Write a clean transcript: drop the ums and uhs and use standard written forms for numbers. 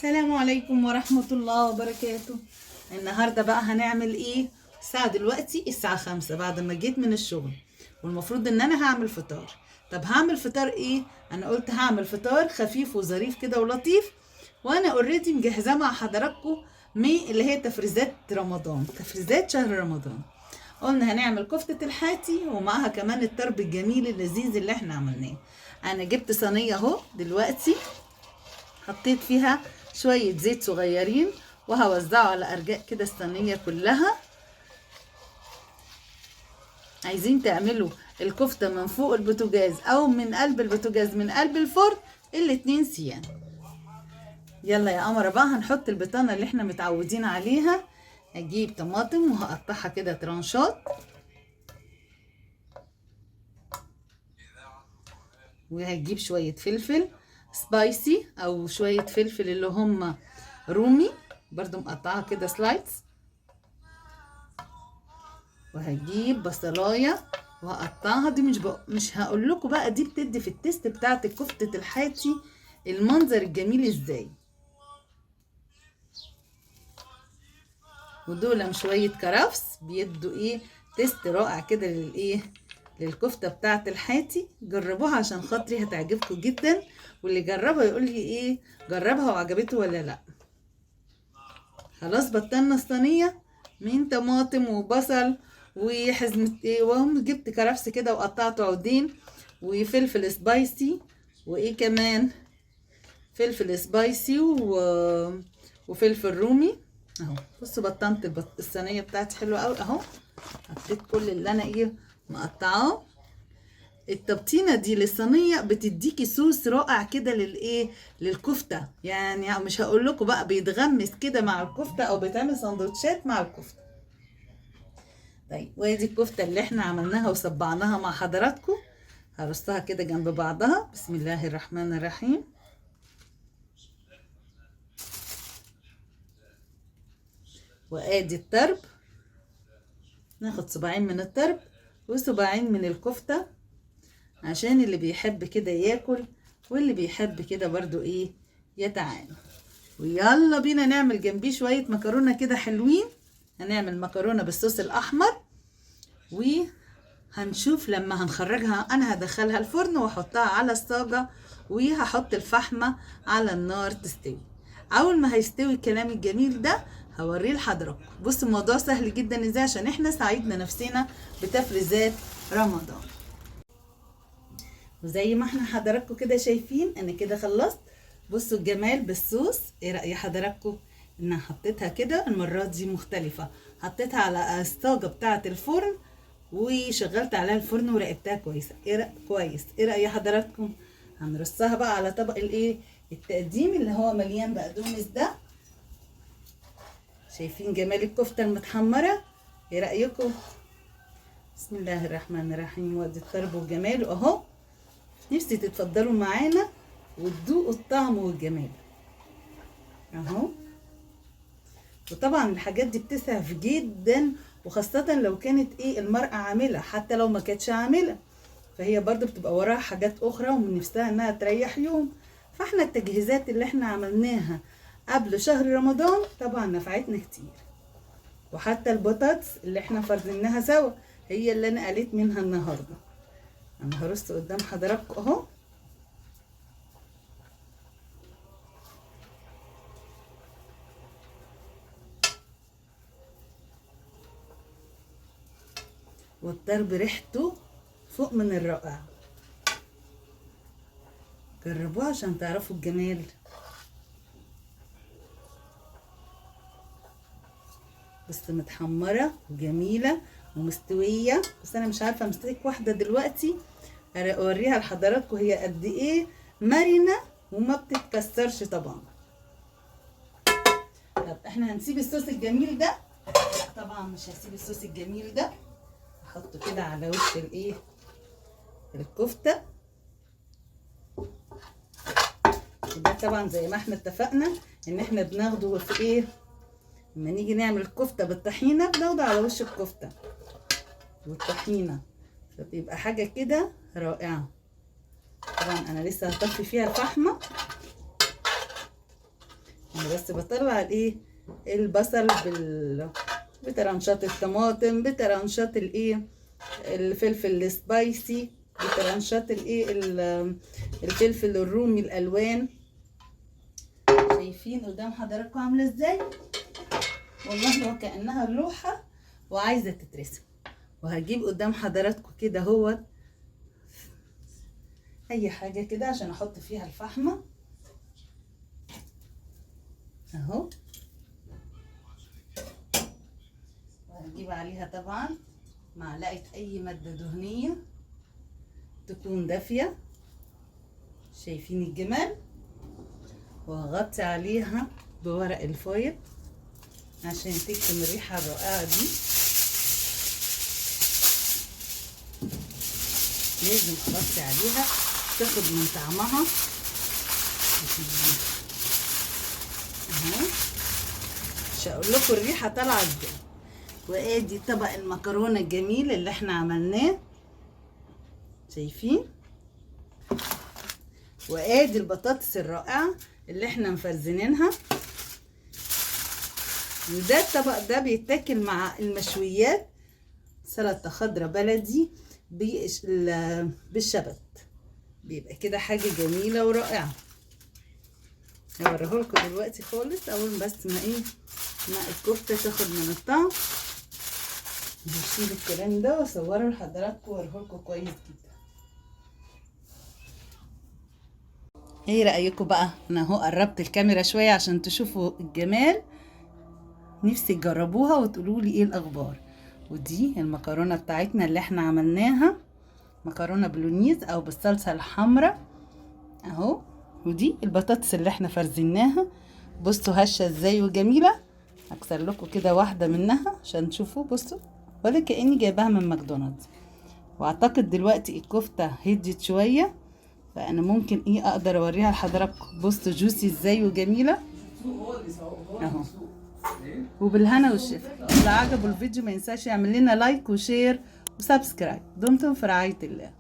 السلام عليكم ورحمة الله وبركاته. النهاردة بقى هنعمل ايه؟ الساعة 5 بعد ما جيت من الشغل، والمفروض ان انا هعمل فطار. طب هعمل فطار ايه؟ انا قلت هعمل فطار خفيف وظريف كده ولطيف، وانا اوريدي مجهزاه مع حضراتكم اللي هي تفريزات رمضان، تفريزات شهر رمضان. قلنا هنعمل كفتة الحاتي ومعها كمان الطرب الجميل اللذيذ اللي احنا عملناه. انا جبت صينية اهو دلوقتي، حطيت فيها شوية زيت صغيرين وهوزعه على أرجاء كده الصينية كلها. عايزين تعملوا الكفتة من فوق البوتاجاز أو من قلب البوتاجاز من قلب الفرن، الاتنين سيان. يلا يا قمرة بقى هنحط البطانة اللي احنا متعودين عليها. هجيب طماطم وهقطعها كده ترانشات، وهجيب شوية فلفل سبايسي او شوية فلفل اللي هم رومي برضو مقطعها كده سلايدز، وهجيب بصلايه وهقطعها. دي مش هقول لكم بقى، دي بتدي في التيست بتاعت كفتة الحاتي المنظر الجميل ازاي. ودول شوية كرفس بيدوا ايه تيست رائع كده للكفتة بتاعت الحاتي. جربوها عشان خاطري هتعجبكم جدا، واللي جربها يقول لي ايه جربها وعجبته ولا لا. خلاص بطلنا الصينية من طماطم وبصل وحزمة ايه، وهم جبت كرفس كده وقطعته عودين، وفلفل سبايسي، وايه كمان فلفل سبايسي وفلفل رومي اهو. بصوا بطنت الصينية بتاعتي حلوة قوي اهو. حطيت كل اللي انا مقطعاه. التبطينه دي للصينيه بتديكي صوص رائع كده للكفته، يعني مش هقول لكم بقى بيتغمس كده مع الكفته او بيتعمل سندوتشات مع الكفته. طيب وادي الكفته اللي احنا عملناها وصبعناها مع حضراتكم. هرصها كده جنب بعضها. بسم الله الرحمن الرحيم. وادي الطرب، ناخد صباعين من الطرب وصباعين من الكفته عشان اللي بيحب كده ياكل، واللي بيحب كده برضو يتعانى. ويلا بينا نعمل جنبيه شوية مكرونة كده حلوين. هنعمل مكرونة بالصوص الأحمر، وهنشوف لما هنخرجها أنا هدخلها الفرن وأحطها على الصاجة، وهحط الفحمة على النار تستوي. أول ما هيستوي الكلام الجميل ده هوريه لحضراتكم. بصوا الموضوع سهل جدا ازاي، عشان احنا ساعدنا نفسنا بتفريزات رمضان. وزي ما احنا حضراتكم كده شايفين انا كده خلصت. بصوا الجمال بالصوص. ايه رأي حضراتكم؟ انا حطيتها كده المرات دي مختلفة، حطيتها على الصاجة بتاعة الفرن وشغلت عليها الفرن وراقبتها كويسة. كويس. ايه رأي حضراتكم؟ هنرصها بقى على طبق التقديم اللي هو مليان بقدونس ده. شايفين جمال الكفتة المتحمرة؟ ايه رأيكم؟ بسم الله الرحمن الرحيم. وادي الطرب وجماله اهو. نفسي تتفضلوا معانا وتذوقوا الطعم والجمال اهو. وطبعا الحاجات دي بتسعف جدا، وخاصة لو كانت المرأة عاملة، حتى لو ما كانتش عاملة فهي برضو بتبقى وراها حاجات اخرى ومن نفسها انها تريح يوم. فاحنا التجهيزات اللي احنا عملناها قبل شهر رمضان طبعا نفعتنا كتير. وحتى البطاطس اللي احنا فرزناها سوا هي اللي انا قليت منها النهارده. انا هرص قدام حضراتكم اهو. والطرب ريحته فوق من الرائع. جربوها عشان تعرفوا الجمال. بس متحمرة وجميلة ومستوية. بس انا مش عارفة امسك واحدة دلوقتي اوريها لحضراتكم هي قد ايه مرنة وما بتتكسرش طبعا. طب احنا هنسيب الصوص الجميل ده؟ لا طبعا مش هسيب الصوص الجميل ده. احطه كده على وش الكفتة. وده طبعا زي ما احنا اتفقنا ان احنا بناخده في لما نيجي نعمل الكفتة بالطحينة بناخده على وش الكفتة والطحينة، فبيبقى حاجة كده رائعة. طبعا انا لسه هطفي فيها الفحمة. بس بطلع الايه البصل بترنشات الطماطم، بترنشات الايه الفلفل السبايسي، بترنشات الايه الفلفل الرومي الالوان. شايفين قدام حضراتكم عامله ازاي؟ والله وكأنها اللوحه وعايزه تترسم. وهجيب قدام حضراتكم كده هو اي حاجه كده عشان احط فيها الفحمه اهو. وهجيب عليها طبعا معلقه اي ماده دهنيه تكون دافيه. شايفين الجمال؟ وهغطي عليها بورق الفويل عشان تكتم الريحه الرائعه دي. لازم اغطي عليها تاخد من طعمها اهو. مش هقول لكم الريحه طالعه ازاي. وادي طبق المكرونه الجميل اللي احنا عملناه، شايفين؟ وادي البطاطس الرائعه اللي احنا مفرزنينها. وده الطبق ده بيتاكل مع المشويات، سلطه خضراء بلدي بالشبت، بيبقى كده حاجه جميله ورائعه. هوريهولكم دلوقتي خالص اول بس ما ما الكفته تاخد من الطعم. هشيل الكلام ده واصوره لحضراتكم واوريهولكم كويس جدا. ايه رايكم بقى؟ انا اهو قربت الكاميرا شويه عشان تشوفوا الجمال. نفسي تجربوها وتقولوا لي ايه الاخبار. ودي المكرونه بتاعتنا اللي احنا عملناها، مكرونه بلونيز او بالصلصه الحمراء اهو. ودي البطاطس اللي احنا فرزناها، بصوا هشه ازاي وجميله. هكسر لكم كده واحده منها عشان تشوفوا. بصوا ولا كاني جايباها من ماكدونالدز. واعتقد دلوقتي الكفته هديت شويه، فانا ممكن اقدر اوريها لحضراتكم. بصوا جوسي ازاي وجميله اهو. وبالهنا والشفا. اللي عجبه الفيديو ما ينساش يعمل لنا لايك وشير وسبسكرايب. دمتم في رعايه الله.